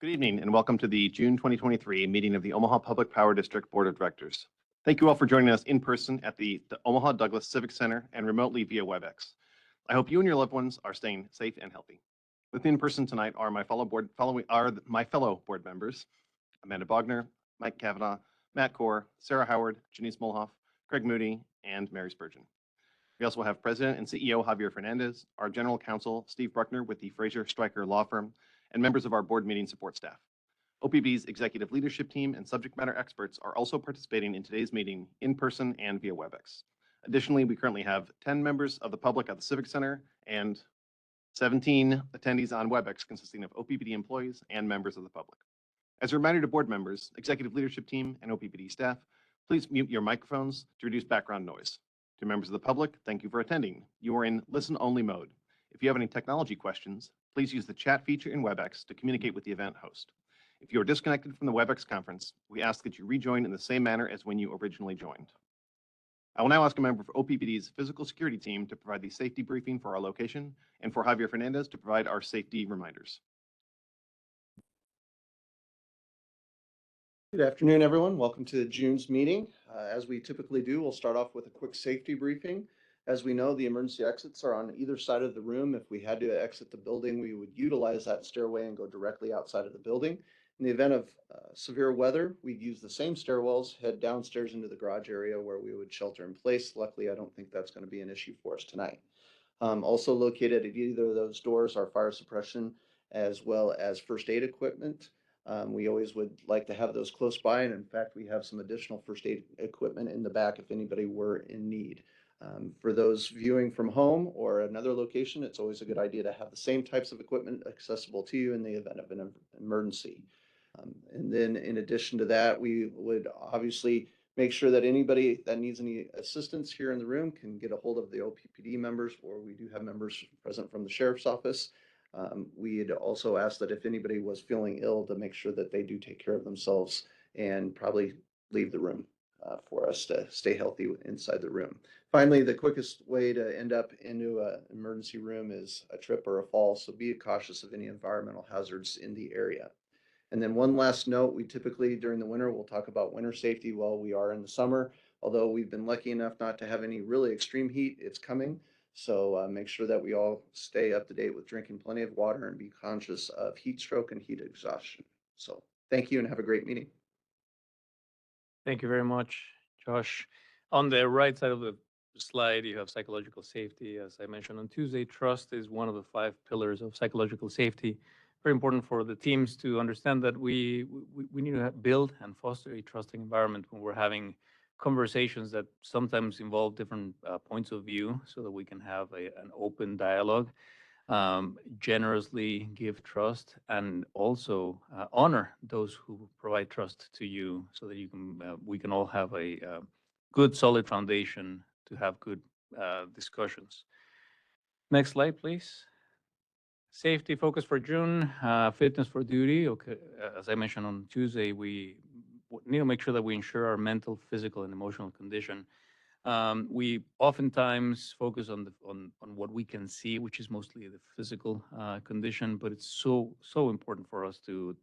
Good evening and welcome to the June 2023 meeting of the Omaha Public Power District Board of Directors. Thank you all for joining us in person at the Omaha Douglas Civic Center and remotely via WebEx. I hope you and your loved ones are staying safe and healthy. With me in person tonight are my fellow board members, Amanda Bogner, Mike Kavanaugh, Matt Core, Sarah Howard, Janice Molhoff, Craig Moody, and Mary Spurgeon. We also have President and CEO Javier Fernandez, our General Counsel Steve Bruckner with the Fraser Stryker Law Firm, and members of our board meeting support staff. OPB's executive leadership team and subject matter experts are also participating in today's meeting in person and via WebEx. Additionally, we currently have 10 members of the public at the Civic Center and 17 attendees on WebEx consisting of OPBD employees and members of the public. As a reminder to board members, executive leadership team, and OPBD staff, please mute your microphones to reduce background noise. To members of the public, thank you for attending. You are in listen-only mode. If you have any technology questions, please use the chat feature in WebEx to communicate with the event host. If you are disconnected from the WebEx conference, we ask that you rejoin in the same manner as when you originally joined. I will now ask a member of OPBD's physical security team to provide the safety briefing for our location and for Javier Fernandez to provide our safety reminders. Good afternoon, everyone. Welcome to June's meeting. As we typically do, we'll start off with a quick safety briefing. As we know, the emergency exits are on either side of the room. If we had to exit the building, we would utilize that stairway and go directly outside of the building. In the event of severe weather, we'd use the same stairwells, head downstairs into the garage area where we would shelter in place. Luckily, I don't think that's going to be an issue for us tonight. Also located at either of those doors are fire suppression as well as first aid equipment. We always would like to have those close by, and in fact, we have some additional first aid equipment in the back if anybody were in need. For those viewing from home or another location, it's always a good idea to have the same types of equipment accessible to you in the event of an emergency. And then in addition to that, we would obviously make sure that anybody that needs any assistance here in the room can get a hold of the OPPD members, or we do have members present from the Sheriff's Office. We'd also ask that if anybody was feeling ill to make sure that they do take care of themselves and probably leave the room for us to stay healthy inside the room. Finally, the quickest way to end up into an emergency room is a trip or a fall, so be cautious of any environmental hazards in the area. And then one last note, we typically during the winter, we'll talk about winter safety while we are in the summer. Although we've been lucky enough not to have any really extreme heat, it's coming. So make sure that we all stay up to date with drinking plenty of water and be conscious of heat stroke and heat exhaustion. So thank you and have a great meeting. Thank you very much, Josh. On the right side of the slide, you have psychological safety. As I mentioned on Tuesday, trust is one of the 5 pillars of psychological safety. Very important for the teams to understand that we need to build and foster a trusting environment when we're having conversations that sometimes involve different points of view so that we can have an open dialogue, generously give trust, and also honor those who provide trust to you so that you can we can all have a good solid foundation to have good discussions. Next slide, please. Safety focus for June, fitness for duty. Okay, as I mentioned on Tuesday, we need to make sure that we ensure our mental, physical, and emotional condition. We oftentimes focus on what we can see, which is mostly the physical condition, but it's so important for us to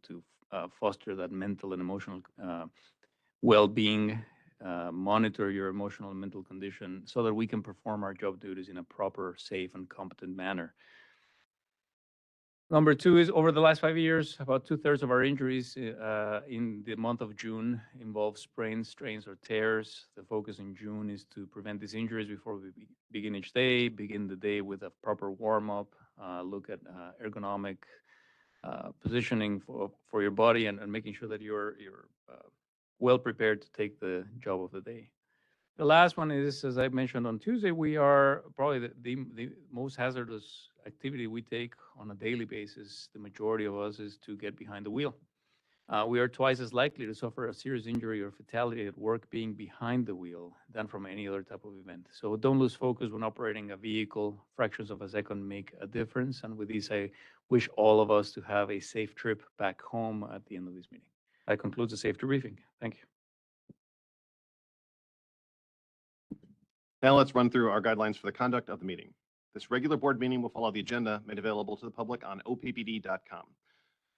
foster that mental and emotional well-being, monitor your emotional and mental condition so that we can perform our job duties in a proper, safe, and competent manner. Number 2 is over the last 5 years, about 2/3 of our injuries in the month of June involve sprains, strains, or tears. The focus in June is to prevent these injuries before we begin each day, begin the day with a proper warm-up, look at ergonomic positioning for your body and making sure that you're well prepared to take the job of the day. The last one is, as I mentioned on Tuesday, we are probably the most hazardous activity we take on a daily basis. The majority of us is to get behind the wheel. We are twice as likely to suffer a serious injury or fatality at work being behind the wheel than from any other type of event. So don't lose focus when operating a vehicle. Fractions of a second make a difference. And with this, I wish all of us to have a safe trip back home at the end of this meeting. That concludes the safety briefing. Thank you. Now let's run through our guidelines for the conduct of the meeting. This regular board meeting will follow the agenda made available to the public on oppd.com.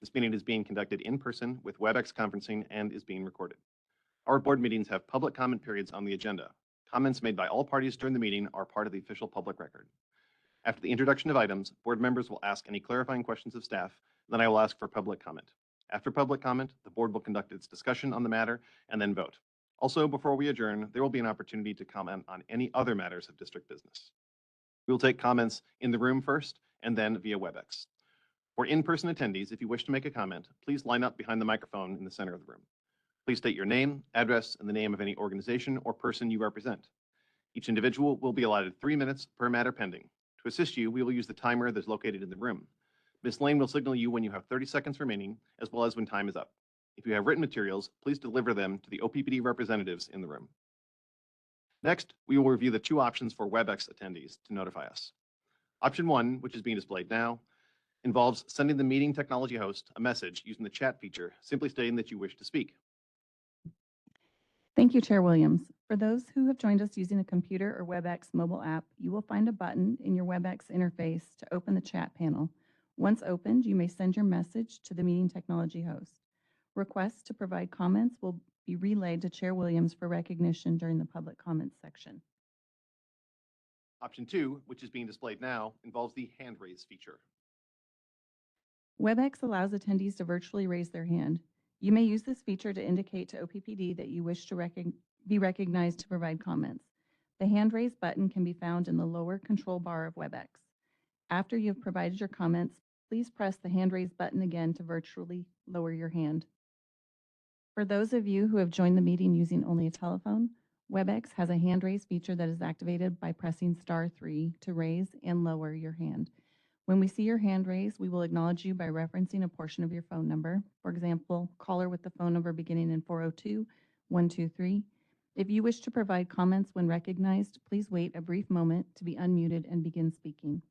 This meeting is being conducted in person with WebEx conferencing and is being recorded. Our board meetings have public comment periods on the agenda. Comments made by all parties during the meeting are part of the official public record. After the introduction of items, board members will ask any clarifying questions of staff, then I will ask for public comment. After public comment, the board will conduct its discussion on the matter and then vote. Also, before we adjourn, there will be an opportunity to comment on any other matters of district business. We will take comments in the room first and then via WebEx. For in-person attendees, if you wish to make a comment, please line up behind the microphone in the center of the room. Please state your name, address, and the name of any organization or person you represent. Each individual will be allotted 3 minutes per matter pending. To assist you, we will use the timer that's located in the room. Ms. Lane will signal you when you have 30 seconds remaining, as well as when time is up. If you have written materials, please deliver them to the OPPD representatives in the room. Next, we will review the 2 options for WebEx attendees to notify us. Option 1, which is being displayed now, involves sending the meeting technology host a message using the chat feature, simply stating that you wish to speak. Thank you, Chair Williams. For those who have joined us using a computer or WebEx mobile app, you will find a button in your WebEx interface to open the chat panel. Once opened, you may send your message to the meeting technology host. Requests to provide comments will be relayed to Chair Williams for recognition during the public comments section. Option 2, which is being displayed now, involves the hand raise feature. WebEx allows attendees to virtually raise their hand. You may use this feature to indicate to OPPD that you wish to be recognized to provide comments. The hand raise button can be found in the lower control bar of WebEx. After you have provided your comments, please press the hand raise button again to virtually lower your hand. For those of you who have joined the meeting using only a telephone, WebEx has a hand raise feature that is activated by pressing *3 to raise and lower your hand. When we see your hand raised, we will acknowledge you by referencing a portion of your phone number. For example, caller with the phone number beginning in 402-123. If you wish to provide comments when recognized, please wait a brief moment to be unmuted and begin speaking.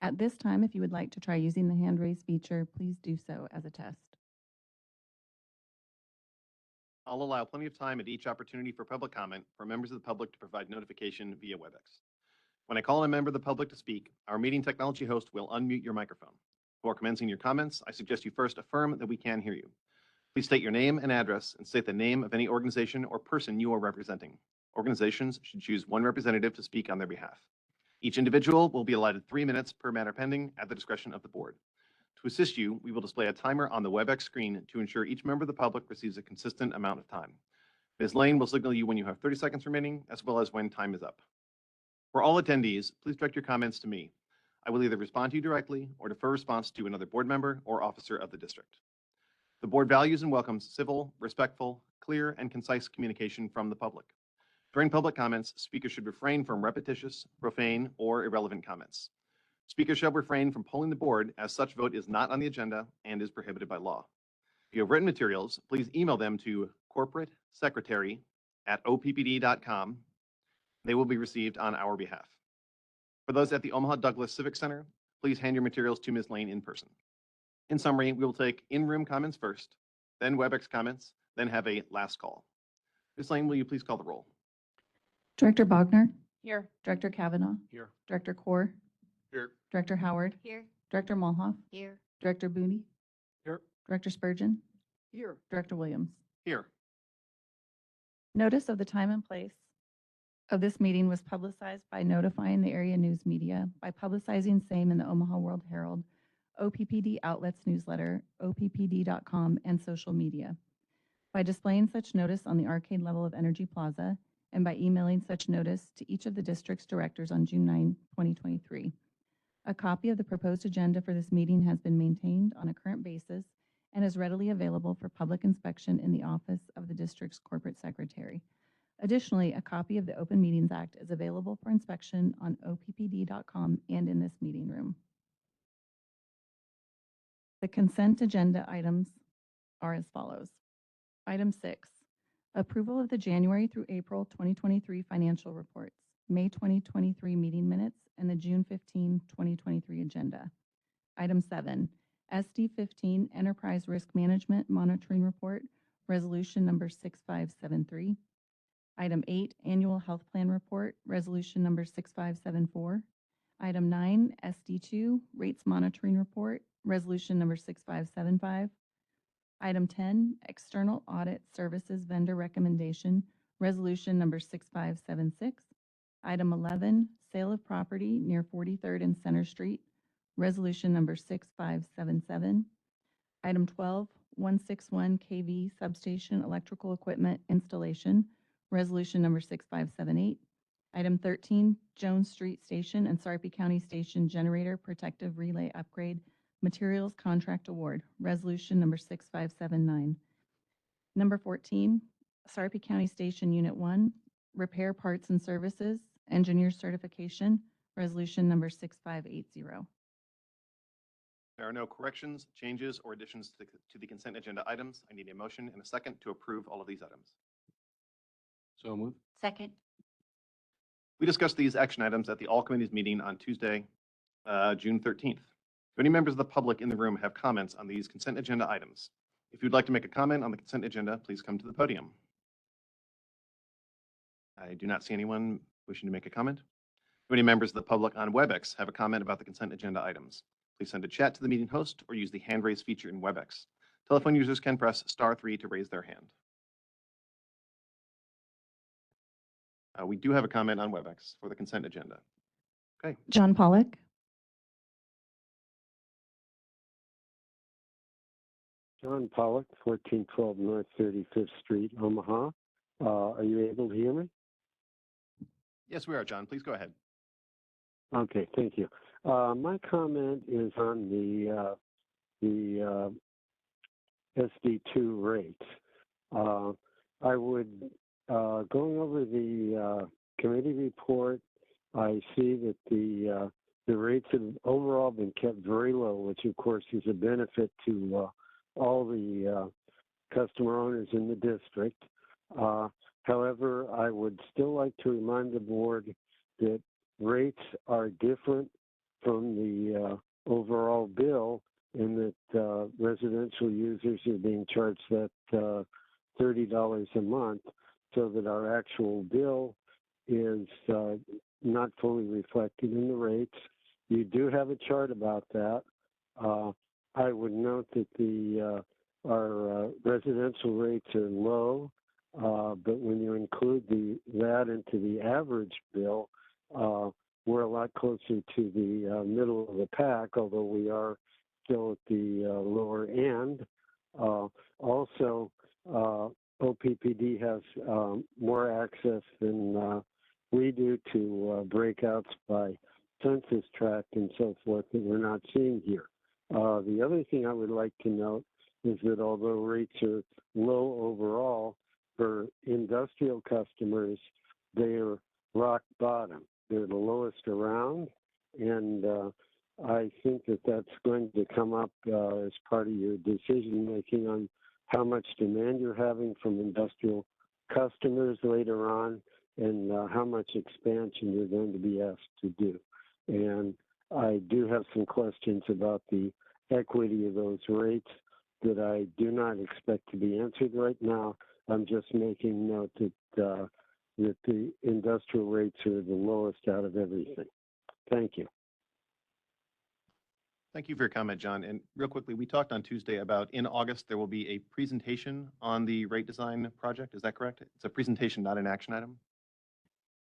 At this time, if you would like to try using the hand raise feature, please do so as a test. I'll allow plenty of time at each opportunity for public comment for members of the public to provide notification via WebEx. When I call on a member of the public to speak, our meeting technology host will unmute your microphone. Before commencing your comments, I suggest you first affirm that we can hear you. Please state your name and address and state the name of any organization or person you are representing. Organizations should choose 1 representative to speak on their behalf. Each individual will be allotted 3 minutes per matter pending at the discretion of the board. To assist you, we will display a timer on the WebEx screen to ensure each member of the public receives a consistent amount of time. Ms. Lane will signal you when you have 30 seconds remaining, as well as when time is up. For all attendees, please direct your comments to me. I will either respond to you directly or defer response to another board member or officer of the district. The board values and welcomes civil, respectful, clear, and concise communication from the public. During public comments, speakers should refrain from repetitious, profane, or irrelevant comments. Speakers shall refrain from polling the board, as such vote is not on the agenda and is prohibited by law. If you have written materials, please email them to corporatesecretary@oppd.com. They will be received on our behalf. For those at the Omaha Douglas Civic Center, please hand your materials to Ms. Lane in person. In summary, we will take in-room comments first, then WebEx comments, then have a last call. Ms. Lane, will you please call the roll? Director Bogner, Here. Director Kavanaugh, Here. Director Corr, Here. Director Howard, Here. Director Mulhoff, Here. Director Booney, Here. Director Spurgeon, Here. Director Williams. Here. Notice of the time and place of this meeting was publicized by notifying the area news media, by publicizing same in the Omaha World Herald, OPPD outlets newsletter, oppd.com, and social media, by displaying such notice on the arcade level of Energy Plaza, and by emailing such notice to each of the district's directors on June 9, 2023. A copy of the proposed agenda for this meeting has been maintained on a current basis and is readily available for public inspection in the office of the district's corporate secretary. Additionally, a copy of the Open Meetings Act is available for inspection on oppd.com and in this meeting room. The consent agenda items are as follows. Item 6, approval of the January through April 2023 financial reports, May 2023 meeting minutes, and the June 15, 2023 agenda. Item 7, SD 15 Enterprise Risk Management Monitoring Report, Resolution number 6573. Item 8, Annual Health Plan Report, Resolution number 6574. Item 9, SD2, Rates Monitoring Report, Resolution Number 6575. Item 10, External Audit Services Vendor Recommendation, Resolution Number 6576. Item 11, Sale of Property near 43rd and Center Street, Resolution Number 6577. Item 12, 161 kV Substation Electrical Equipment Installation, Resolution Number 6578. Item 13, Jones Street Station and Sarpy County Station Generator Protective Relay Upgrade Materials Contract Award, Resolution Number 6579. Number 14, Sarpy County Station Unit 1, Repair Parts and Services, Engineer Certification, Resolution Number 6580. There are no corrections, changes, or additions to the consent agenda items. I need a motion and a second to approve all of these items. So moved. Second. We discussed these action items at the all committees meeting on Tuesday, June 13th. Do any members of the public in the room have comments on these consent agenda items? If you'd like to make a comment on the consent agenda, please come to the podium. I do not see anyone wishing to make a comment. Do any members of the public on WebEx have a comment about the consent agenda items? Please send a chat to the meeting host or use the hand raise feature in WebEx. Telephone users can press *3 to raise their hand. We do have a comment on WebEx for the consent agenda. Okay. John Pollock. John Pollock, 1412 North 35th Street, Omaha. Are you able to hear me? Yes, we are, John. Please go ahead. Okay, thank you. My comment is on the SD2 rates. I would, going over the committee report, I see that the rates have overall been kept very low, which of course is a benefit to all the customer owners in the district. However, I would still like to remind the board that rates are different from the overall bill in that residential users are being charged that $30 a month, so that our actual bill is not fully reflected in the rates. You do have a chart about that. I would note that our residential rates are low, but when you include that into the average bill, we're a lot closer to the middle of the pack, although we are still at the lower end. Also, OPPD has more access than we do to breakouts by census tract and so forth that we're not seeing here. The other thing I would like to note is that although rates are low overall, for industrial customers, they're rock bottom. They're the lowest around, and I think that that's going to come up as part of your decision making on how much demand you're having from industrial customers later on, and how much expansion you're going to be asked to do. And I do have some questions about the equity of those rates that I do not expect to be answered right now. I'm just making note that that the industrial rates are the lowest out of everything. Thank you. Thank you for your comment, John. And real quickly, we talked on Tuesday about in August, there will be a presentation on the rate design project. Is that correct? It's a presentation, not an action item?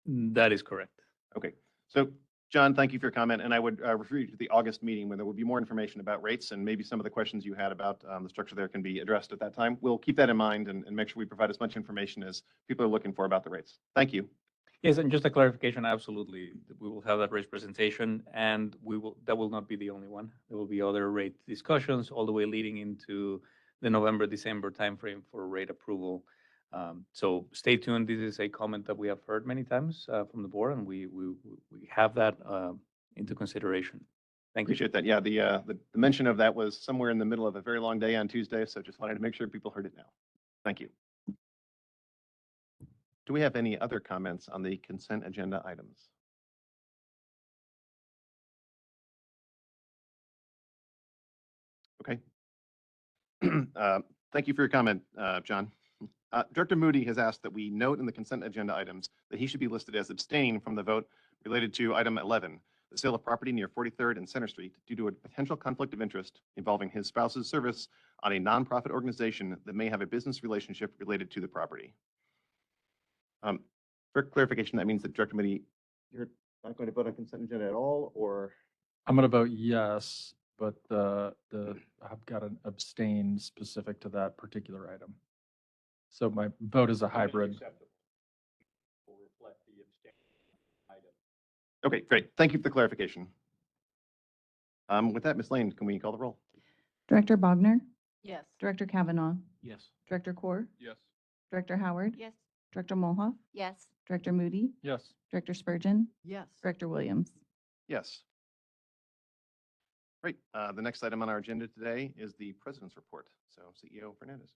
That is correct. Okay. So, John, thank you for your comment. And I would refer you to the August meeting when there will be more information about rates, and maybe some of the questions you had about the structure there can be addressed at that time. We'll keep that in mind and make sure we provide as much information as people are looking for about the rates. Thank you. Yes, and just a clarification, absolutely. We will have that race presentation, and that will not be the only one. There will be other rate discussions all the way leading into the November, December timeframe for rate approval. So stay tuned. This is a comment that we have heard many times from the board, and we have that into consideration. Thank you. Appreciate that. Yeah, the mention of that was somewhere in the middle of a very long day on Tuesday, so just wanted to make sure people heard it now. Thank you. Do we have any other comments on the consent agenda items? Okay. Thank you for your comment, John. Director Moody has asked that we note in the consent agenda items that he should be listed as abstaining from the vote related to item 11, the sale of property near 43rd and Center Street due to a potential conflict of interest involving his spouse's service on a nonprofit organization that may have a business relationship related to the property. For clarification, that means that Director Mitty, you're not going to vote on consent agenda at all, or? I'm going to vote yes, but I've got an abstain specific to that particular item. So my vote is a hybrid. Okay, great. Thank you for the clarification. With that, Ms. Lane, can we call the roll? Director Bogner, Yes. Director Kavanaugh, Yes. Director Corr, Yes. Director Howard, Yes. Director Molhoff, Yes. Director Moody, Yes. Director Spurgeon, Yes. Director Williams. Yes. Great. The next item on our agenda today is the President's Report. So CEO Fernandez.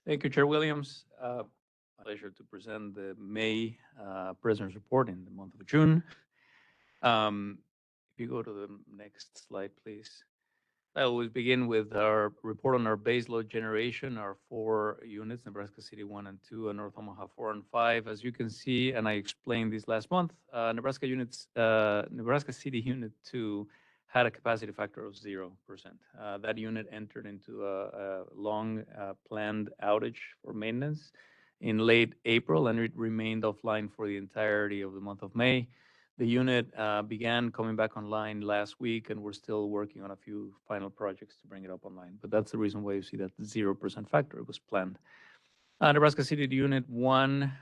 Thank you, Chair Williams. My pleasure to present the May President's Report in the month of June. If you go to the next slide, please. I always begin with our report on our baseload generation, our 4 units, Nebraska City 1 and 2, and North Omaha 4 and 5. As you can see, and I explained this last month, Nebraska City Unit 2 had a capacity factor of 0%. That unit entered into a long planned outage for maintenance in late April, and it remained offline for the entirety of the month of May. The unit began coming back online last week, and we're still working on a few final projects to bring it up online. But that's the reason why you see that 0% factor. It was planned. Nebraska City Unit 1,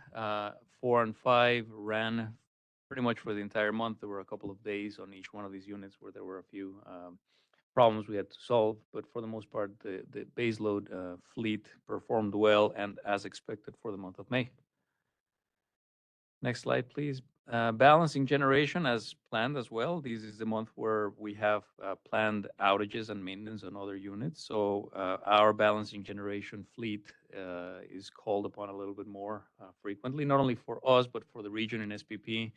4, and 5 ran pretty much for the entire month. There were a couple of days on each one of these units where there were a few problems we had to solve. But for the most part, the baseload fleet performed well and as expected for the month of May. Next slide, please. Balancing generation as planned as well. This is the month where we have planned outages and maintenance on other units. So our balancing generation fleet is called upon a little bit more frequently, not only for us, but for the region and SPP.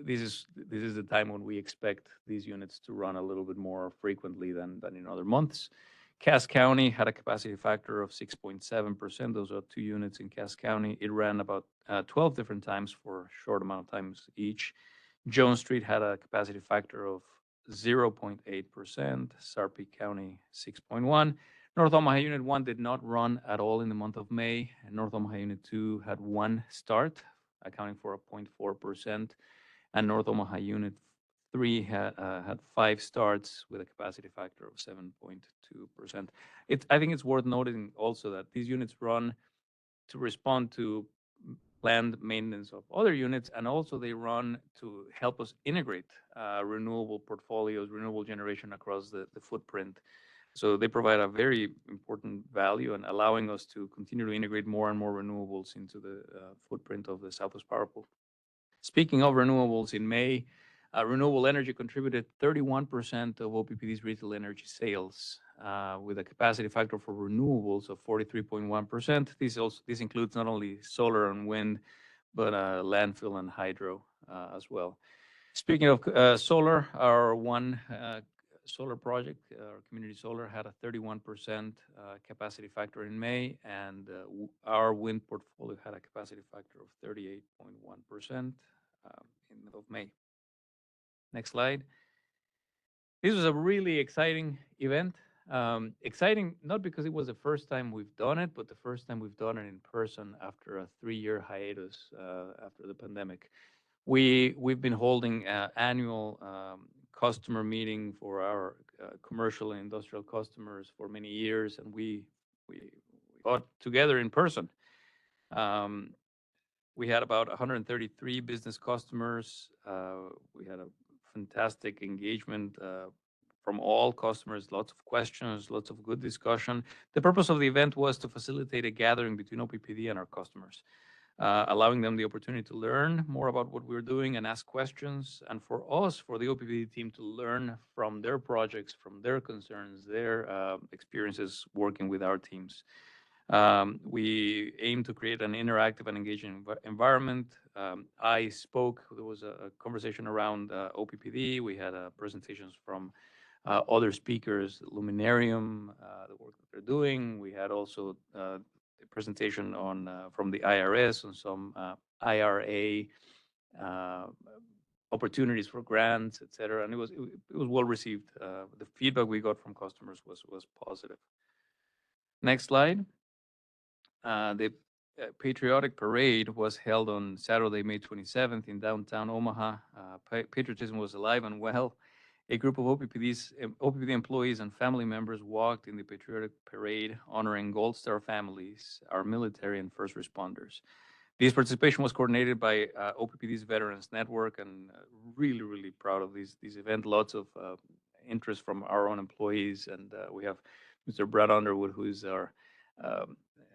This is the time when we expect these units to run a little bit more frequently than in other months. Cass County had a capacity factor of 6.7%. Those are 2 units in Cass County. It ran about 12 different times for a short amount of times each. Jones Street had a capacity factor of 0.8%. Sarpy County 6.1%. North Omaha Unit 1 did not run at all in the month of May. And North Omaha Unit 2 had 1 start, accounting for a 0.4%. And North Omaha Unit 3 had 5 starts with a capacity factor of 7.2%. I think it's worth noting also that these units run to respond to planned maintenance of other units, and also they run to help us integrate renewable portfolios, renewable generation across the footprint. So they provide a very important value in allowing us to continue to integrate more and more renewables into the footprint of the Southwest Power Pool. Speaking of renewables, in May, renewable energy contributed 31% of OPPD's retail energy sales, with a capacity factor for renewables of 43.1%. This includes not only solar and wind, but landfill and hydro as well. Speaking of solar, our one solar project, our community solar, had a 31% capacity factor in May, and our wind portfolio had a capacity factor of 38.1% in the middle of May. Next slide. This was a really exciting event. Exciting not because it was the first time we've done it, but the first time we've done it in person after a 3-year hiatus after the pandemic. We've been holding an annual customer meeting for our commercial and industrial customers for many years, and we got together in person. We had about 133 business customers. We had a fantastic engagement from all customers, lots of questions, lots of good discussion. The purpose of the event was to facilitate a gathering between OPPD and our customers, allowing them the opportunity to learn more about what we're doing and ask questions, and for us, for the OPPD team, to learn from their projects, from their concerns, their experiences working with our teams. We aim to create an interactive and engaging environment. I spoke, there was a conversation around OPPD. We had presentations from other speakers, Luminarium, the work that they're doing. We had also a presentation on from the IRS on some IRA opportunities for grants, et cetera. And it was well received. The feedback we got from customers was positive. Next slide. The Patriotic Parade was held on Saturday, May 27th in downtown Omaha. Patriotism was alive and well. A group of OPPD employees and family members walked in the Patriotic Parade, honoring Gold Star families, our military and first responders. This participation was coordinated by OPPD's Veterans Network, and really, really proud of this event. Lots of interest from our own employees, and we have Mr. Brad Underwood, who is our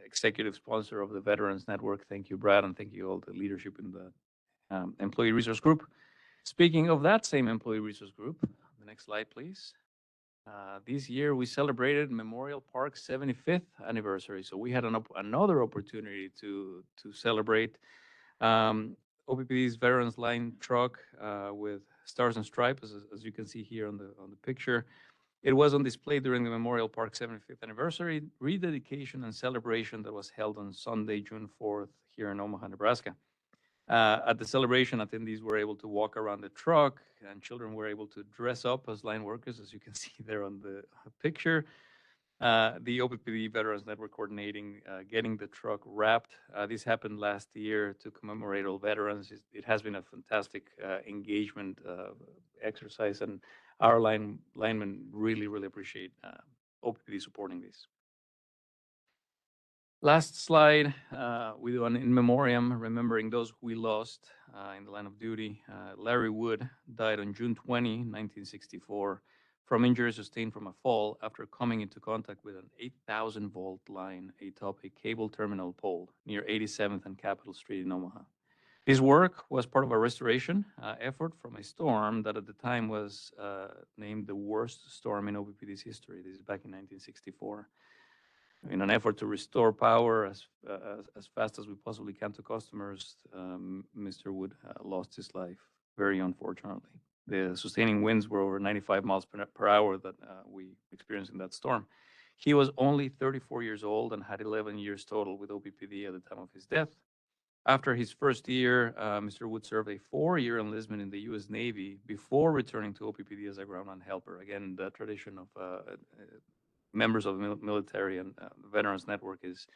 executive sponsor of the Veterans Network. Thank you, Brad, and thank you all the leadership in the Employee Resource Group. Speaking of that same Employee Resource Group, the next slide, please. This year we celebrated Memorial Park's 75th anniversary, so we had another opportunity to celebrate. OPPD's Veterans Line truck with Stars and Stripes, as you can see here on the picture. It was on display during the Memorial Park 75th anniversary rededication and celebration that was held on Sunday, June 4th, here in Omaha, Nebraska. At the celebration, attendees were able to walk around the truck, and children were able to dress up as line workers, as you can see there on the picture. The OPPD Veterans Network coordinating getting the truck wrapped. This happened last year to commemorate all veterans. It has been a fantastic engagement exercise, and our linemen really, really appreciate OPPD supporting this. Last slide, we do an in memoriam, remembering those we lost in the line of duty. Larry Wood died on June 20, 1964, from injuries sustained from a fall after coming into contact with an 8,000-volt line atop a cable terminal pole near 87th and Capitol Street in Omaha. This work was part of a restoration effort from a storm that at the time was named the worst storm in OPPD's history. This is back in 1964. In an effort to restore power as fast as we possibly can to customers, Mr. Wood lost his life, very unfortunately. The sustaining winds were over 95 miles per hour that we experienced in that storm. He was only 34 years old and had 11 years total with OPPD at the time of his death. After his first year, Mr. Wood served a 4-year enlistment in the U.S. Navy before returning to OPPD as a groundman helper. Again, the tradition of members of the military and the Veterans Network is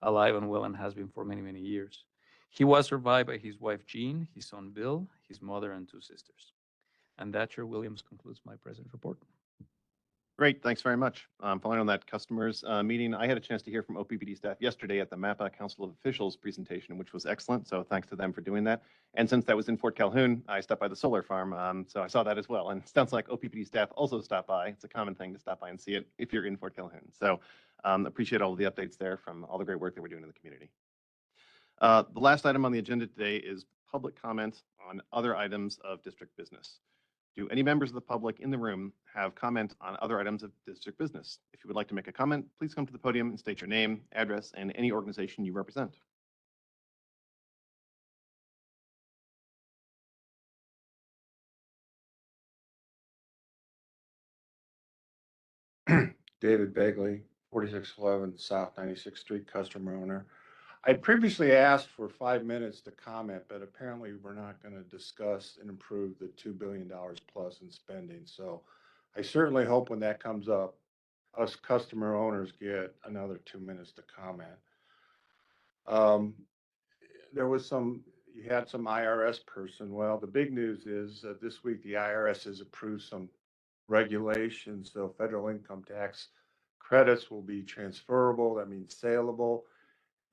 alive and well and has been for many, many years. He was survived by his wife, Jean, his son, Bill, his mother, and 2 sisters. And that, Chair Williams, concludes my president's report. Great, thanks very much. Following on that customers meeting, I had a chance to hear from OPPD staff yesterday at the MAPA Council of Officials presentation, which was excellent. So thanks to them for doing that. And since that was in Fort Calhoun, I stopped by the solar farm. So I saw that as well. And it sounds like OPPD staff also stopped by. It's a common thing to stop by and see it if you're in Fort Calhoun. So appreciate all of the updates there from all the great work that we're doing in the community. The last item on the agenda today is public comment on other items of district business. Do any members of the public in the room have comment on other items of district business? If you would like to make a comment, please come to the podium and state your name, address, and any organization you represent. David Begley, 4611 South 96th Street, customer owner. I previously asked for 5 minutes to comment, but apparently we're not going to discuss and improve the $2 billion plus in spending. So I certainly hope when that comes up, us customer owners get another 2 minutes to comment. There was you had some IRS person. Well, the big news is this week the IRS has approved some regulations. So federal income tax credits will be transferable. That means saleable.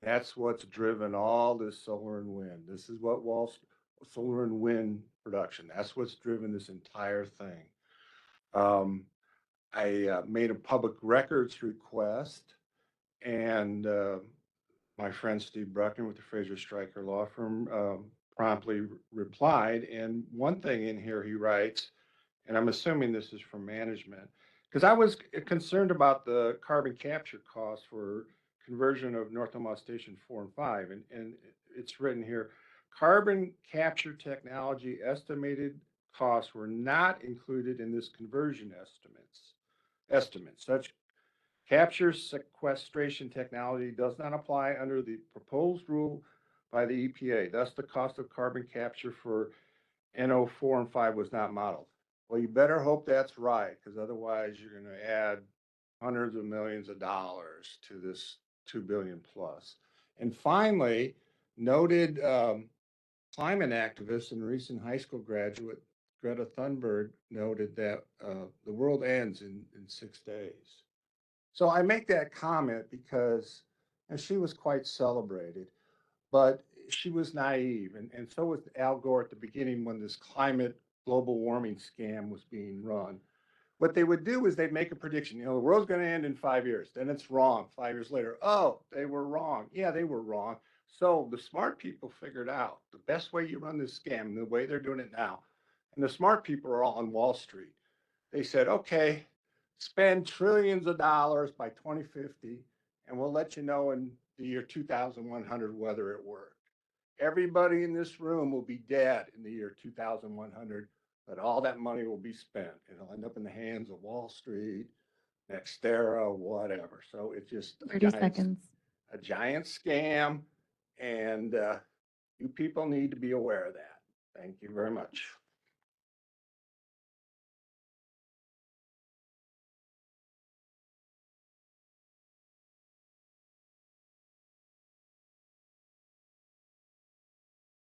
That's what's driven all this solar and wind. This is what solar and wind production. That's what's driven this entire thing. I made a public records request, and my friend Steve Bruckner with the Fraser Stryker Law Firm promptly replied. And one thing in here he writes, and I'm assuming this is from management, because I was concerned about the carbon capture costs for conversion of North Omaha Station 4 and 5. And it's written here, carbon capture technology estimated costs were not included in this conversion estimates. Such capture sequestration technology does not apply under the proposed rule by the EPA. Thus, the cost of carbon capture for and '04 and '05 was not modeled. Well, you better hope that's right, because otherwise you're going to add hundreds of millions of dollars to this 2 billion plus. And finally, noted climate activist and recent high school graduate Greta Thunberg noted that the world ends in 6 days. So I make that comment because, and she was quite celebrated, but she was naive. And so was Al Gore at the beginning when this climate global warming scam was being run. What they would do is they'd make a prediction. The world's going to end in 5 years. Then it's wrong. 5 years later, oh, they were wrong. Yeah, they were wrong. So the smart people figured out the best way you run this scam, the way they're doing it now. And the smart people are all on Wall Street. They said, okay, spend trillions of dollars by 2050, and we'll let you know in the year 2100 whether it worked. Everybody in this room will be dead in the year 2100, but all that money will be spent. It'll end up in the hands of Wall Street, Nextera, whatever. So it's just 30 seconds. a giant scam, and you people need to be aware of that. Thank you very much.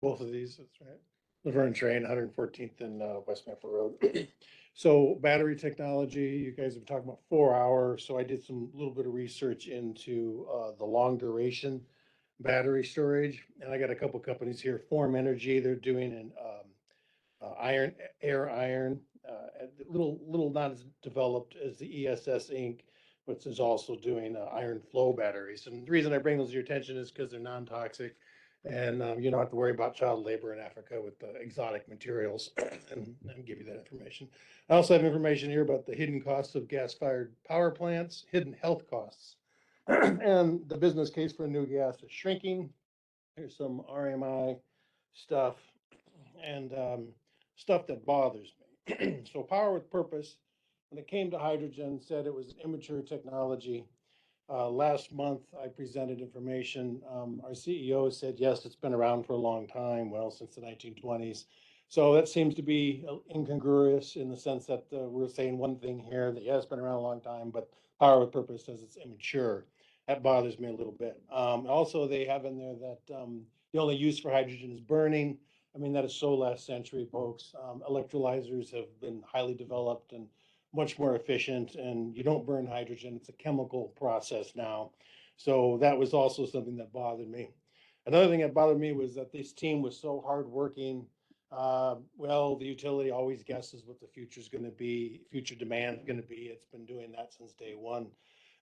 Both of these, that's right. Laverne Train, 114th and West Maple Road. So battery technology, you guys have been talking about 4 hour. So I did some little bit of research into the long duration battery storage. And I got a couple companies here, Form Energy, they're doing an air iron, little not as developed as the ESS Inc., which is also doing iron flow batteries. And the reason I bring those to your attention is because they're non-toxic. And you don't have to worry about child labor in Africa with the exotic materials and give you that information. I also have information here about the hidden costs of gas-fired power plants, hidden health costs. And the business case for a new gas is shrinking. Here's some RMI stuff and stuff that bothers me. So Power with Purpose, when it came to hydrogen, said it was an immature technology. Last month, I presented information. Our CEO said, yes, it's been around for a long time, well, since the 1920s. So that seems to be incongruous in the sense that we're saying one thing here, that, yeah, it's been around a long time, but Power with Purpose says it's immature. That bothers me a little bit. Also, they have in there that the only use for hydrogen is burning. I mean, that is so last century, folks. Electrolyzers have been highly developed and much more efficient, and you don't burn hydrogen. It's a chemical process now. So that was also something that bothered me. Another thing that bothered me was that this team was so hardworking. Well, the utility always guesses what the future is going to be, future demand is going to be. It's been doing that since day one.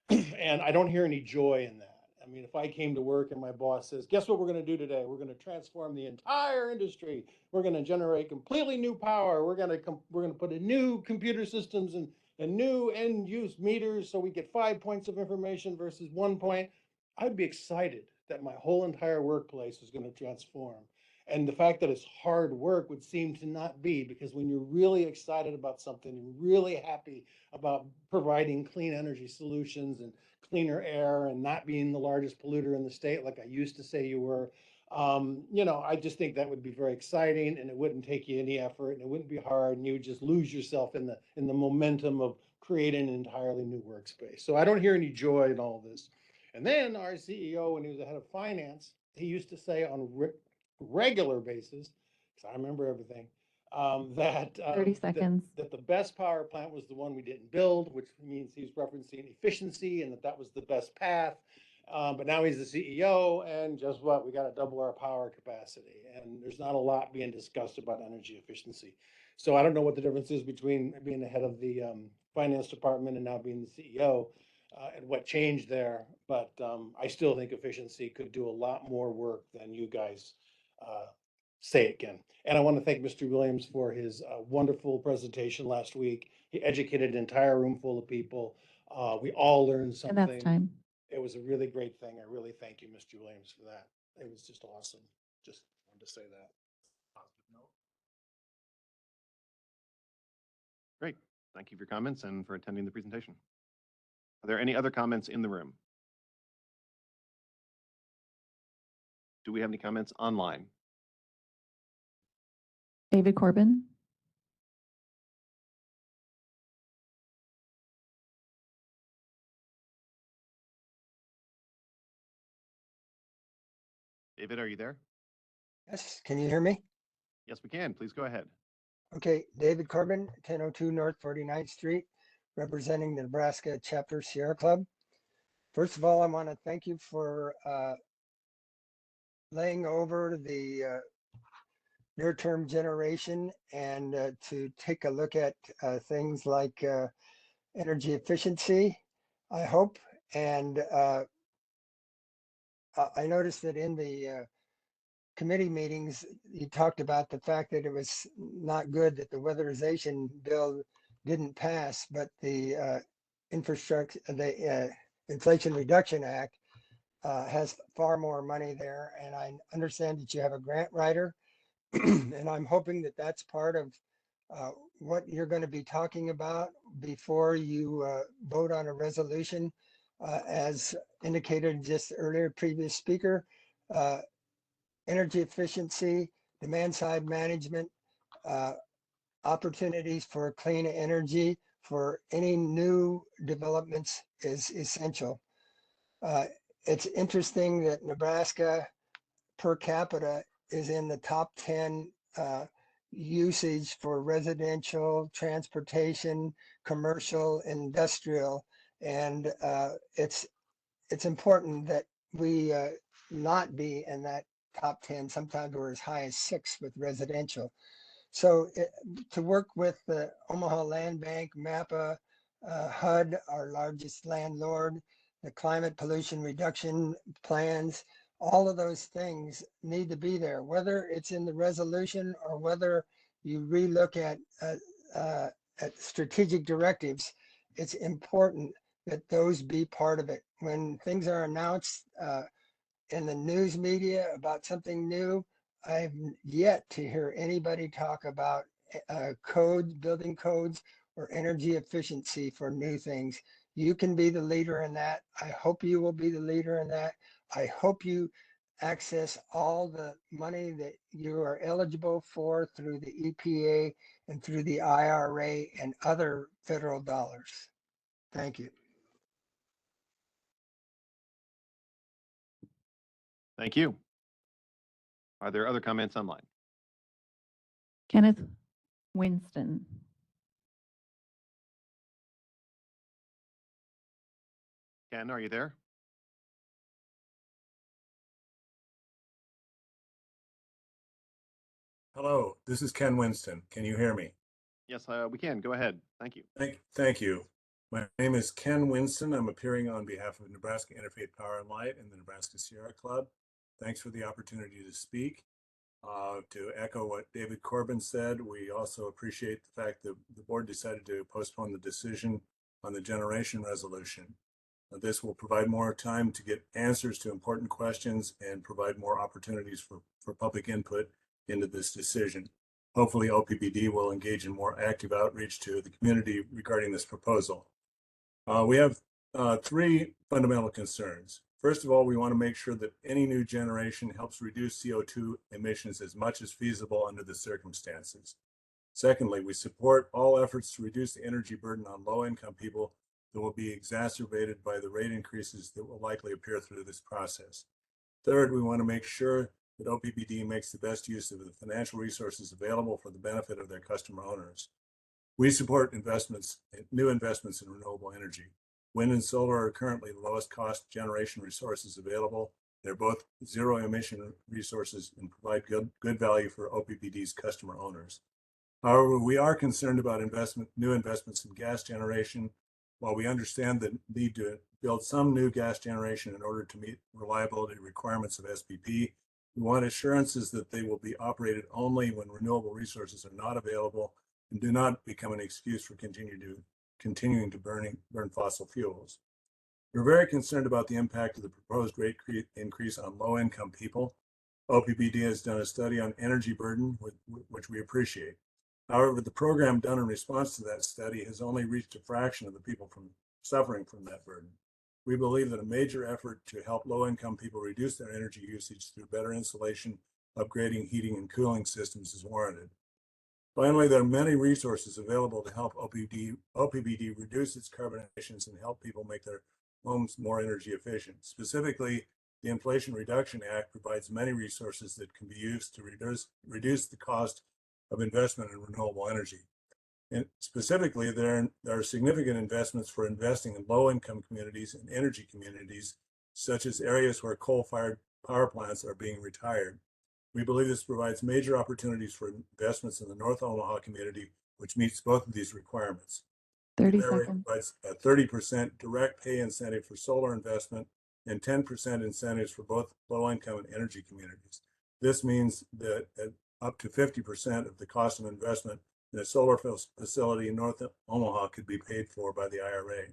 And I don't hear any joy in that. I mean, if I came to work and my boss says, guess what we're going to do today? We're going to transform the entire industry. We're going to generate completely new power. We're going to put in new computer systems and new end use meters so we get 5 points of information versus 1 point. I'd be excited that my whole entire workplace is going to transform. And the fact that it's hard work would seem to not be, because when you're really excited about something, you're really happy about providing clean energy solutions and cleaner air and not being the largest polluter in the state, like I used to say you were, I just think that would be very exciting, and it wouldn't take you any effort, and it wouldn't be hard, and you would just lose yourself in the momentum of creating an entirely new workspace. So I don't hear any joy in all this. And then our CEO, when he was the head of finance, he used to say on regular basis, because I remember everything, that 30 seconds. that the best power plant was the one we didn't build, which means he's referencing efficiency and that was the best path. But now he's the CEO, and just what? We got to double our power capacity, and there's not a lot being discussed about energy efficiency. So I don't know what the difference is between being the head of the finance department and now being the CEO. And what changed there, but I still think efficiency could do a lot more work than you guys say it can. And I want to thank Mr. Williams for his wonderful presentation last week. He educated an entire room full of people. We all learned something. And that's time. It was a really great thing. I really thank you, Mr. Williams, for that. It was just awesome. Just wanted to say that. Great. Thank you for your comments and for attending the presentation. Are there any other comments in the room? Do we have any comments online? David Corbin, David, are you there? Yes, can you hear me? Yes, we can. Please go ahead. Okay, David Corbin, 1002 North 49th Street, representing the Nebraska Chapter Sierra Club. First of all, I want to thank you for laying over the near-term generation and to take a look at things like energy efficiency, I hope. And I noticed that in the committee meetings, you talked about the fact that it was not good that the weatherization bill didn't pass, but the Inflation Reduction Act has far more money there. And I understand that you have a grant writer, and I'm hoping that that's part of what you're going to be talking about before you vote on a resolution, as indicated just earlier, previous speaker. Energy efficiency, demand side management, opportunities for clean energy for any new developments is essential. It's interesting that Nebraska per capita is in the top 10 usage for residential, transportation, commercial, industrial, and it's important that we not be in that top 10. Sometimes we're as high as 6 with residential. So to work with the Omaha Land Bank, MAPA, HUD, our largest landlord, the climate pollution reduction plans, all of those things need to be there, whether it's in the resolution or whether you relook at strategic directives. It's important that those be part of it. When things are announced in the news media about something new, I've yet to hear anybody talk about codes, building codes, or energy efficiency for new things. You can be the leader in that. I hope you will be the leader in that. I hope you access all the money that you are eligible for through the EPA and through the IRA and other federal dollars. Thank you. Thank you. Are there other comments online? Kenneth Winston, Ken, are you there? Hello, this is Ken Winston. Can you hear me? Yes, we can. Go ahead. Thank you. Thank you. My name is Ken Winston. I'm appearing on behalf of Nebraska Interfaith Power and Light and the Nebraska Sierra Club. Thanks for the opportunity to speak. To echo what David Corbin said, we also appreciate the fact that the board decided to postpone the decision on the generation resolution. This will provide more time to get answers to important questions and provide more opportunities for public input into this decision. Hopefully, OPPD will engage in more active outreach to the community regarding this proposal. We have 3 fundamental concerns. First of all, we want to make sure that any new generation helps reduce CO2 emissions as much as feasible under the circumstances. Secondly, we support all efforts to reduce the energy burden on low-income people that will be exacerbated by the rate increases that will likely appear through this process. Third, we want to make sure that OPPD makes the best use of the financial resources available for the benefit of their customer owners. We support new investments in renewable energy. Wind and solar are currently the lowest cost generation resources available. They're both zero emission resources and provide good value for OPPD's customer owners. However, we are concerned about new investments in gas generation. While we understand the need to build some new gas generation in order to meet reliability requirements of SPP, we want assurances that they will be operated only when renewable resources are not available and do not become an excuse for continuing to burn fossil fuels. We're very concerned about the impact of the proposed rate increase on low-income people. OPPD has done a study on energy burden, which we appreciate. However, the program done in response to that study has only reached a fraction of the people suffering from that burden. We believe that a major effort to help low-income people reduce their energy usage through better insulation, upgrading heating and cooling systems is warranted. Finally, there are many resources available to help OPBD reduce its carbon emissions and help people make their homes more energy efficient. Specifically, the Inflation Reduction Act provides many resources that can be used to reduce the cost of investment in renewable energy. And specifically, there are significant investments for investing in low-income communities and energy communities, such as areas where coal-fired power plants are being retired. We believe this provides major opportunities for investments in the North Omaha community, which meets both of these requirements. 30 The IRA seconds. provides a 30% direct pay incentive for solar investment and 10% incentives for both low-income and energy communities. This means that up to 50% of the cost of investment in a solar facility in North Omaha could be paid for by the IRA.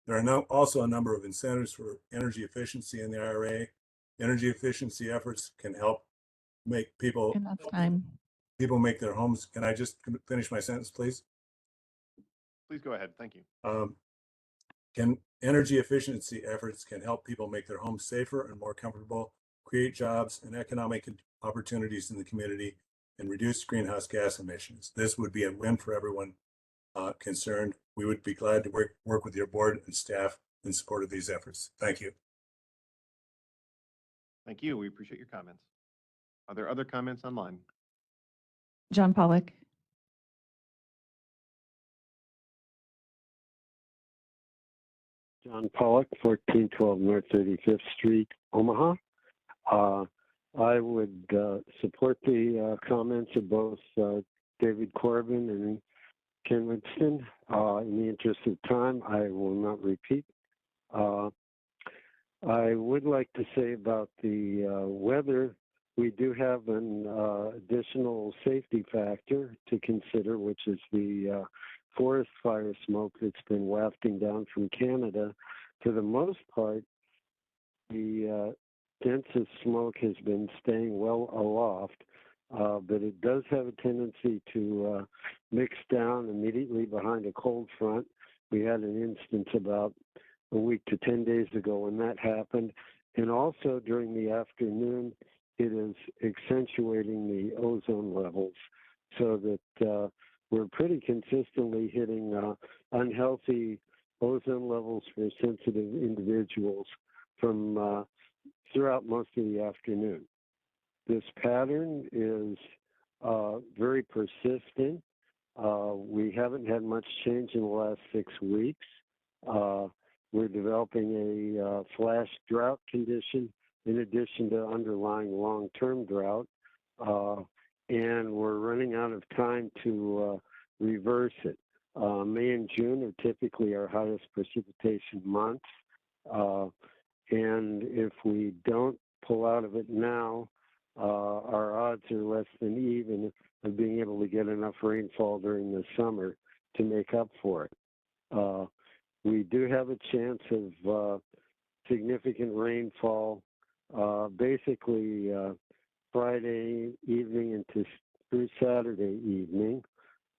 There are also a number of incentives for energy efficiency in the IRA. Energy efficiency efforts can help make people And that's time. make their homes. Can I just finish my sentence, please? Please go ahead. Thank you. Energy efficiency efforts can help people make their homes safer and more comfortable, create jobs and economic opportunities in the community, and reduce greenhouse gas emissions. This would be a win for everyone concerned. We would be glad to work with your board and staff in support of these efforts. Thank you. Thank you. We appreciate your comments. Are there other comments online? John Pollock. John Pollock, 1412 North 35th Street, Omaha. I would support the comments of both David Corbin and Ken Winston. In the interest of time, I will not repeat. I would like to say about the weather, we do have an additional safety factor to consider, which is the forest fire smoke that's been wafting down from Canada. For the most part, the densest smoke has been staying well aloft, but it does have a tendency to mix down immediately behind a cold front. We had an instance about a week to 10 days ago when that happened. And also during the afternoon, it is accentuating the ozone levels so that we're pretty consistently hitting unhealthy ozone levels for sensitive individuals from throughout most of the afternoon. This pattern is very persistent. We haven't had much change in the last 6 weeks. We're developing a flash drought condition in addition to underlying long-term drought. And we're running out of time to reverse it. May and June are typically our highest precipitation months. And if we don't pull out of it now, our odds are less than even of being able to get enough rainfall during the summer to make up for it. We do have a chance of significant rainfall, basically Friday evening into through Saturday evening,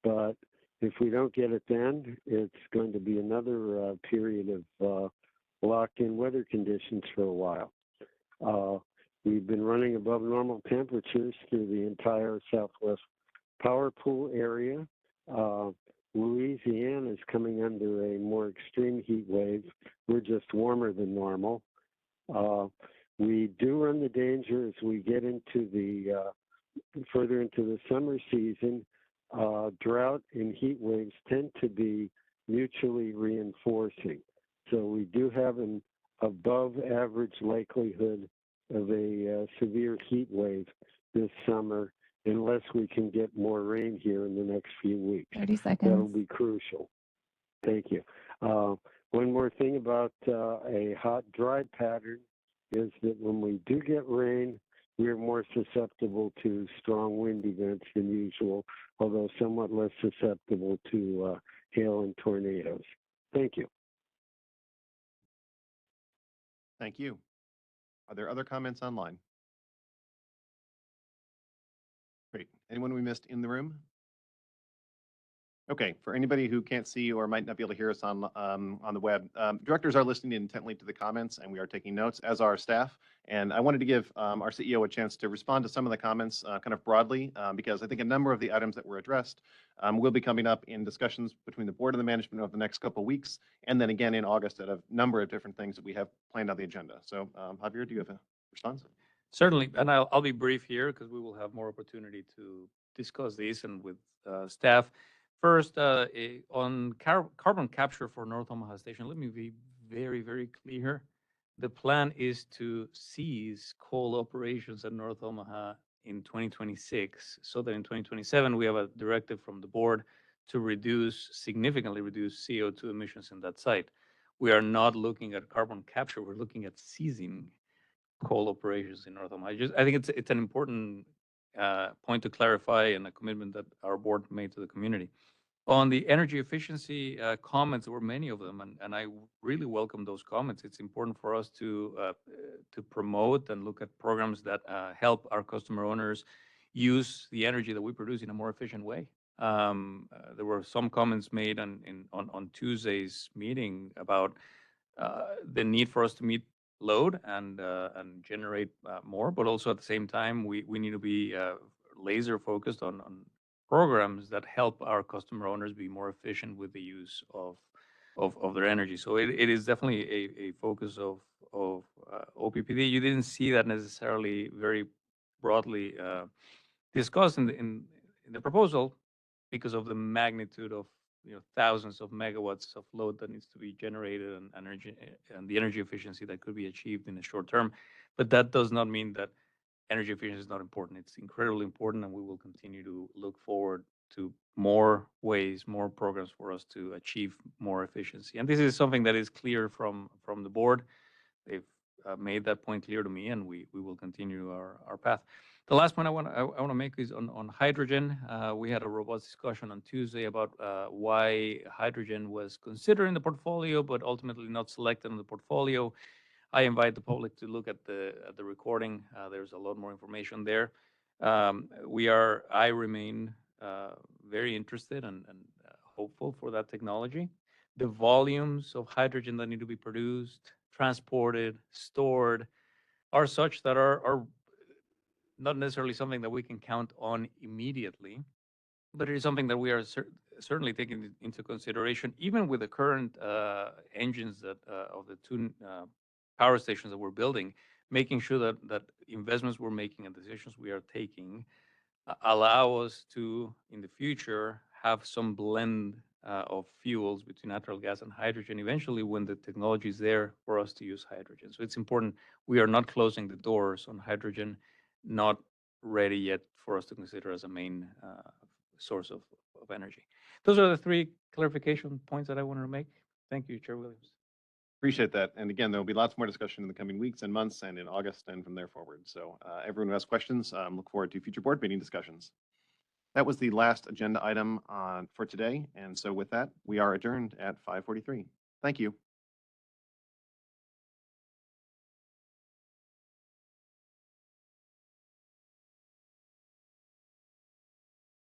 but if we don't get it then, it's going to be another period of locked-in weather conditions for a while. We've been running above normal temperatures through the entire Southwest Power Pool area. Louisiana is coming under a more extreme heat wave. We're just warmer than normal. We do run the danger as we get into the further into the summer season. Drought and heat waves tend to be mutually reinforcing. So we do have an above average likelihood of a severe heat wave this summer unless we can get more rain here in the next few weeks. 30 seconds. That'll be crucial. Thank you. One more thing about a hot, dry pattern is that when we do get rain, we're more susceptible to strong wind events than usual, although somewhat less susceptible to hail and tornadoes. Thank you. Thank you. Are there other comments online? Great. Anyone we missed in the room? Okay, for anybody who can't see or might not be able to hear us on the web, directors are listening intently to the comments, and we are taking notes, as are our staff. And I wanted to give our CEO a chance to respond to some of the comments kind of broadly, because I think a number of the items that were addressed will be coming up in discussions between the board and the management over the next couple of weeks, and then again in August at a number of different things that we have planned on the agenda. So Javier, do you have a response? Certainly, and I'll be brief here because we will have more opportunity to discuss these and with staff. First, on carbon capture for North Omaha Station, let me be very, very clear. The plan is to cease coal operations at North Omaha in 2026, so that in 2027 we have a directive from the board to significantly reduce CO2 emissions in that site. We are not looking at carbon capture, we're looking at ceasing coal operations in North Omaha. I think it's an important point to clarify and a commitment that our board made to the community. On the energy efficiency comments, there were many of them, and I really welcome those comments. It's important for us to promote and look at programs that help our customer owners use the energy that we produce in a more efficient way. There were some comments made on Tuesday's meeting about the need for us to meet load and generate more, but also at the same time, we need to be laser focused on programs that help our customer owners be more efficient with the use of their energy. So it is definitely a focus of OPPD. You didn't see that necessarily very broadly discussed in the proposal because of the magnitude of thousands of megawatts of load that needs to be generated and energy and the energy efficiency that could be achieved in the short term. But that does not mean that energy efficiency is not important. It's incredibly important, and we will continue to look forward to more ways, more programs for us to achieve more efficiency. And this is something that is clear from the board. They've made that point clear to me, and we will continue our path. The last point I want to make is on hydrogen. We had a robust discussion on Tuesday about why hydrogen was considered in the portfolio, but ultimately not selected in the portfolio. I invite the public to look at the recording. There's a lot more information there. I remain very interested and hopeful for that technology. The volumes of hydrogen that need to be produced, transported, stored, are such that are not necessarily something that we can count on immediately, but it is something that we are certainly taking into consideration, even with the current engines that of the two power stations that we're building, making sure that investments we're making and decisions we are taking allow us to, in the future, have some blend of fuels between natural gas and hydrogen eventually when the technology is there for us to use hydrogen. So it's important. We are not closing the doors on hydrogen, not ready yet for us to consider as a main source of energy. Those are the three clarification points that I wanted to make. Thank you, Chair Williams. Appreciate that. And again, there'll be lots more discussion in the coming weeks and months and in August and from there forward. So everyone who has questions, look forward to future board meeting discussions. That was the last agenda item for today. And so with that, we are adjourned at 5:43. Thank you.